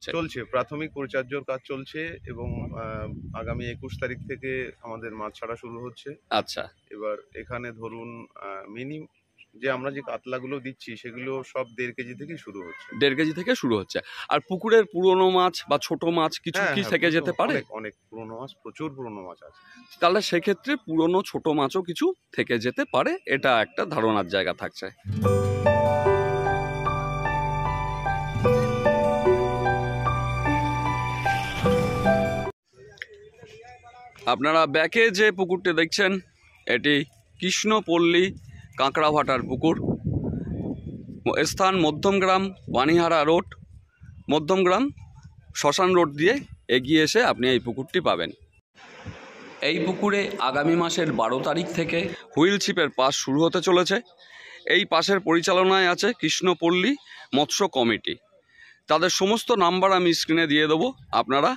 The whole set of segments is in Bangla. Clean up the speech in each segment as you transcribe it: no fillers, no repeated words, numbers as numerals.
চলছে, প্রাথমিক পরিচর্যার কাজ চলছে এবং আগামী ২১ তারিখ থেকে আমাদের মাছ ছাড়া শুরু হচ্ছে। আচ্ছা, এবার এখানে ধরুন যে আমরা যে কাতলাগুলো দিচ্ছি সেগুলো সব ১.৫ কেজি থেকেই শুরু হচ্ছে। ১.৫ কেজি থেকে শুরু হচ্ছে। আর পুকুরের পুরনো মাছ বা ছোট মাছ কিছু হ্যাঁ, কি হ্যাঁ, থেকে যেতে পারে? অনেক অনেক পুরনো মাছ, প্রচুর পুরনো মাছ আছে। তাহলে সেক্ষেত্রে পুরনো ছোট মাছও কিছু থেকে যেতে পারে, এটা একটা ধারণার জায়গা থাকছে। আপনারা ব্যাকে যে পুকুরটি দেখছেন এটি কৃষ্ণপল্লী কাঁকড়াভাটার পুকুর। স্থান মধ্যমগ্রাম বাণীহারা রোড, মধ্যমগ্রাম শ্মশান রোড দিয়ে এগিয়ে এসে আপনি এই পুকুরটি পাবেন। এই পুকুরে আগামী মাসের ১২ তারিখ থেকে হুইল ছিপের পাস শুরু হতে চলেছে। এই পাসের পরিচালনায় আছে কৃষ্ণপল্লী মৎস্য কমিটি। তাদের সমস্ত নাম্বার আমি স্ক্রিনে দিয়ে দেবো, আপনারা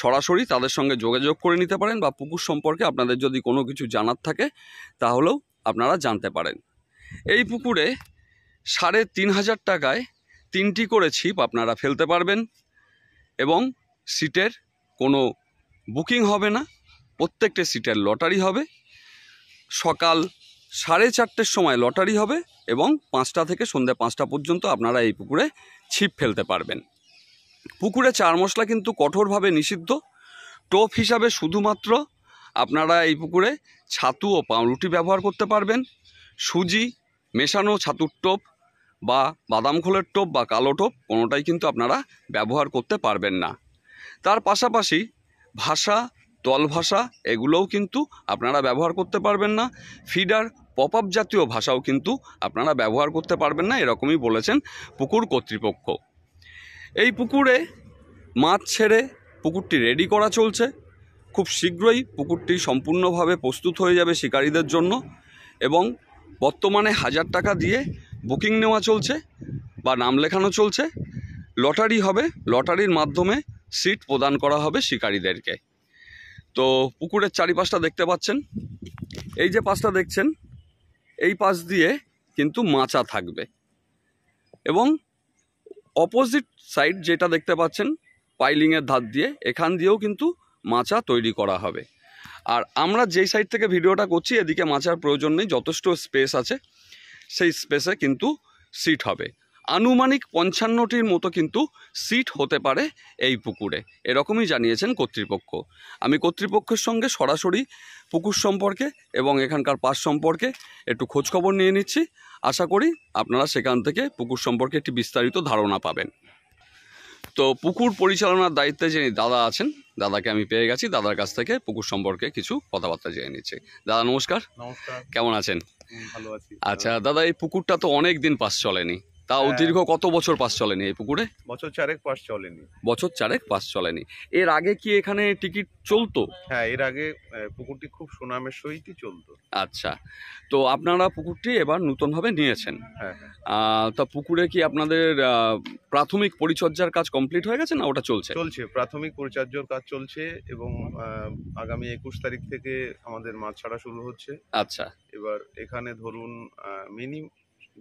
সরাসরি তাদের সঙ্গে যোগাযোগ করে নিতে পারেন বা পুকুর সম্পর্কে আপনাদের যদি কোনো কিছু জানার থাকে তাহলেও আপনারা জানতে পারেন। এই পুকুরে ৩,৫০০ টাকায় ৩টি করে ছিপ আপনারা ফেলতে পারবেন এবং সিটের কোনো বুকিং হবে না, প্রত্যেকটা সিটের লটারি হবে। সকাল 4:30-র সময় লটারি হবে এবং 5টা থেকে সন্ধ্যে 5টা পর্যন্ত আপনারা এই পুকুরে ছিপ ফেলতে পারবেন। পুকুরে চার মশলা কিন্তু কঠোরভাবে নিষিদ্ধ। টোপ হিসাবে শুধুমাত্র আপনারা এই পুকুরে ছাতু ও পাউরুটি ব্যবহার করতে পারবেন। সুজি মেশানো ছাতুর টোপ বা বাদাম খোলের টোপ বা কালো টোপ কোনোটাই কিন্তু আপনারা ব্যবহার করতে পারবেন না। তার পাশাপাশি ভাষা, তল ভাষা এগুলোও কিন্তু আপনারা ব্যবহার করতে পারবেন না। ফিডার, পপ আপ জাতীয় ভাষাও কিন্তু আপনারা ব্যবহার করতে পারবেন না, এরকমই বলেছেন পুকুর কর্তৃপক্ষ। এই পুকুরে মাছ ছেড়ে পুকুরটি রেডি করা চলছে। খুব শীঘ্রই পুকুরটি সম্পূর্ণভাবে প্রস্তুত হয়ে যাবে শিকারীদের জন্য এবং বর্তমানে ১,০০০ টাকা দিয়ে বুকিং নেওয়া চলছে বা নাম লেখানো চলছে। লটারি হবে, লটারির মাধ্যমে সিট প্রদান করা হবে শিকারীদেরকে। তো পুকুরের চারিপাশটা দেখতে পাচ্ছেন, এই যে পাশটা দেখছেন এই পাশ দিয়ে কিন্তু মাচা থাকবে এবং অপোজিট সাইড যেটা দেখতে পাচ্ছেন পাইলিংয়ের ধার দিয়ে, এখান দিয়েও কিন্তু মাচা তৈরি করা হবে। আর আমরা যেই সাইড থেকে ভিডিওটা করছি এদিকে মাচার প্রয়োজন নেই, যথেষ্ট স্পেস আছে, সেই স্পেসে কিন্তু সিট হবে। আনুমানিক ৫৫টির মতো কিন্তু সিট হতে পারে এই পুকুরে, এরকমই জানিয়েছেন কর্তৃপক্ষ। আমি কর্তৃপক্ষের সঙ্গে সরাসরি পুকুর সম্পর্কে এবং এখানকার পাস সম্পর্কে একটু খোঁজখবর নিয়ে নিচ্ছি। আশা করি আপনারা সেখান থেকে পুকুর সম্পর্কে একটি বিস্তারিত ধারণা পাবেন। তো পুকুর পরিচালনার দায়িত্বে যিনি দাদা আছেন, দাদাকে আমি পেয়ে গেছি, দাদার কাছ থেকে পুকুর সম্পর্কে কিছু কথাবার্তা জেনে নিচ্ছি। দাদা নমস্কার। নমস্কার। কেমন আছেন? ভালো আছি। আচ্ছা দাদা, এই পুকুরটা তো অনেক দিন পাস চলেনি, তাও দীর্ঘ কত বছর পাস চলেনি এই পুকুরে? বছর ৪ পাস চলেনি। বছর ৪ পাস চলেনি। এর আগে কি এখানে টিকিট চলতো? হ্যাঁ, এর আগে পুকুরটি খুব সুনামের সহিতই চলতো। আচ্ছা, তো আপনারা পুকুরটি এবার নতুনভাবে নিয়েছেন। হ্যাঁ, হ্যাঁ। তা পুকুরে কি আপনাদের প্রাথমিক পরিচর্যার কাজ কমপ্লিট হয়ে গেছে না ওটা চলছে? চলছে, প্রাথমিক পরিচর্যার কাজ চলছে এবং আগামী ২১ তারিখ থেকে আমাদের মাছ ছাড়া শুরু হচ্ছে। আচ্ছা, এবার এখানে ধরুন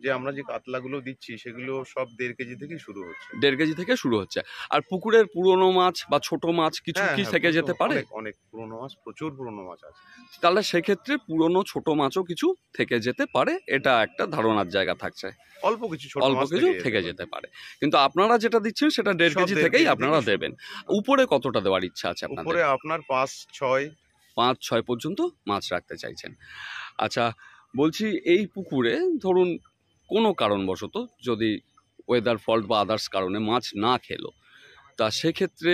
যে আমরা যে কাতলাগুলো দিচ্ছি সেগুলো সব ১.৫ কেজি থেকেই শুরু হচ্ছে। ১.৫ কেজি থেকে শুরু হচ্ছে। আর পুকুরের পুরনো মাছ বা ছোট মাছ কিছু হ্যাঁ, কি হ্যাঁ, থেকে যেতে পারে? অনেক পুরনো মাছ, প্রচুর পুরনো মাছ আছে। তাহলে সেক্ষেত্রে পুরনো ছোট মাছও কিছু থেকে যেতে পারে, এটা একটা ধারণার জায়গা থাকছে। অল্প কিছু ছোট অল্প মাছ কিছু থেকে যেতে পারে, কিন্তু আপনারা যেটা দিচ্ছেন সেটা ১.৫ কেজি থেকেই আপনারা দেবেন। উপরে কতটা দেওয়ার ইচ্ছা আছে আপনাদের? উপরে আপনার ৫-৬ ৫-৬ পর্যন্ত মাছ রাখতে চাইছেন। আচ্ছা, বলছি এই পুকুরে ধরুন কোনো কারণবশত যদি ওয়েদার ফল্ট বা আদার্স কারণে মাছ না খেলো, তা সেক্ষেত্রে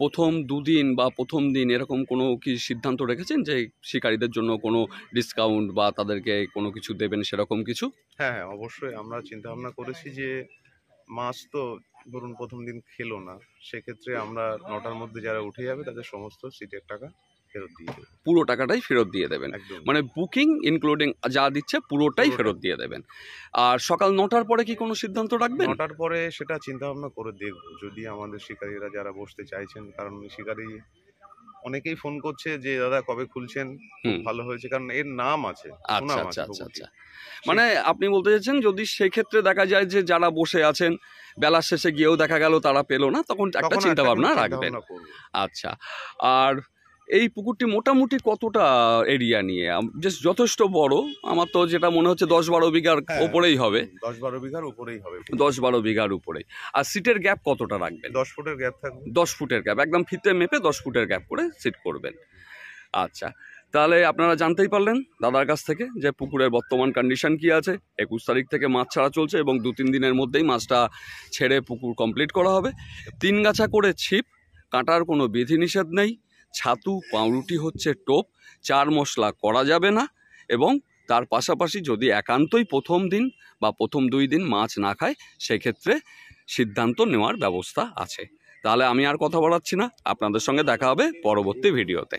প্রথম ২ দিন বা প্রথম দিন এরকম কোনো কি সিদ্ধান্ত রেখেছেন যে শিকারীদের জন্য কোনো ডিসকাউন্ট বা তাদেরকে কোনো কিছু দেবেন সেরকম কিছু? হ্যাঁ, হ্যাঁ, অবশ্যই আমরা চিন্তা ভাবনা করেছি যে মাছ তো ধরুন প্রথম দিন খেলো না, সেক্ষেত্রে আমরা ৯টার মধ্যে যারা উঠে যাবে তাদের সমস্ত সিটের টাকা ফেরত দিয়ে দেবো। পুরো টাকাটাই ফেরত দিয়ে দেবেন? একদম। মানে বুকিং ইনক্লুডিং যা দিচ্ছে পুরোটাই ফেরত দিয়ে দেবেন। আর সকাল ৯টার পরে কি কোনো সিদ্ধান্ত রাখবেন? ৯টার পরে সেটা চিন্তা ভাবনা করে দেখবো, যদি আমাদের শিকারীরা যারা বসতে চাইছেন, কারণ শিকারী অনেকেই ফোন করছে যে দাদা কবে খুলছেন, খুব হুম। ভালো হয়েছে, কারণ এর নাম আছে, আচ্ছা সুনাম আচ্ছা আছে আচ্ছা পুকুরটি। আচ্ছা মানে আপনি বলতে চাইছেন যদি সেক্ষেত্রে দেখা যায় যে যারা বসে আছেন বেলার শেষে গিয়েও দেখা গেল তারা পেলো না, তখন একটা তখন চিন্তা ভাবনা কিন্তু রাখবেন। চিন্তাভাবনা করবো। আচ্ছা, আর এই পুকুরটি মোটামুটি কতটা এরিয়া নিয়ে? যথেষ্ট বড়, আমার তো যেটা মনে হচ্ছে 10-12 বিঘার হ্যাঁ, ওপরেই হবে। 10-12 বিঘার উপরেই হবে। 10-12 বিঘার উপরে। আর সিটের গ্যাপ কতটা রাখবেন? 10 ফুটের গ্যাপ থাকবে। 10 ফুটের গ্যাপ, একদম ফিতে মেপে 10 ফুটের গ্যাপ করে সিট করবেন। আচ্ছা, তাহলে আপনারা জানতেই পারলেন দাদার কাছ থেকে যে পুকুরের বর্তমান কন্ডিশন কি আছে। 21 তারিখ থেকে মাছ ছাড়া চলছে এবং 2-3 দিনের মধ্যেই মাছটা ছেড়ে পুকুর কমপ্লিট করা হবে। 3 গাছা করে ছিপ, কাটার কোনো বিধিনিষেধ নেই, ছাতু পাউরুটি হচ্ছে টোপ, 4 মশলা করা যাবে না, এবং তার পাশাপাশি যদি একান্তই প্রথম দিন বা প্রথম 2 দিন মাছ না খায় সেক্ষেত্রে সিদ্ধান্ত নেওয়ার ব্যবস্থা আছে। তাহলে আমি আর কথা বাড়াচ্ছি না, আপনাদের সঙ্গে দেখা হবে পরবর্তী ভিডিওতে।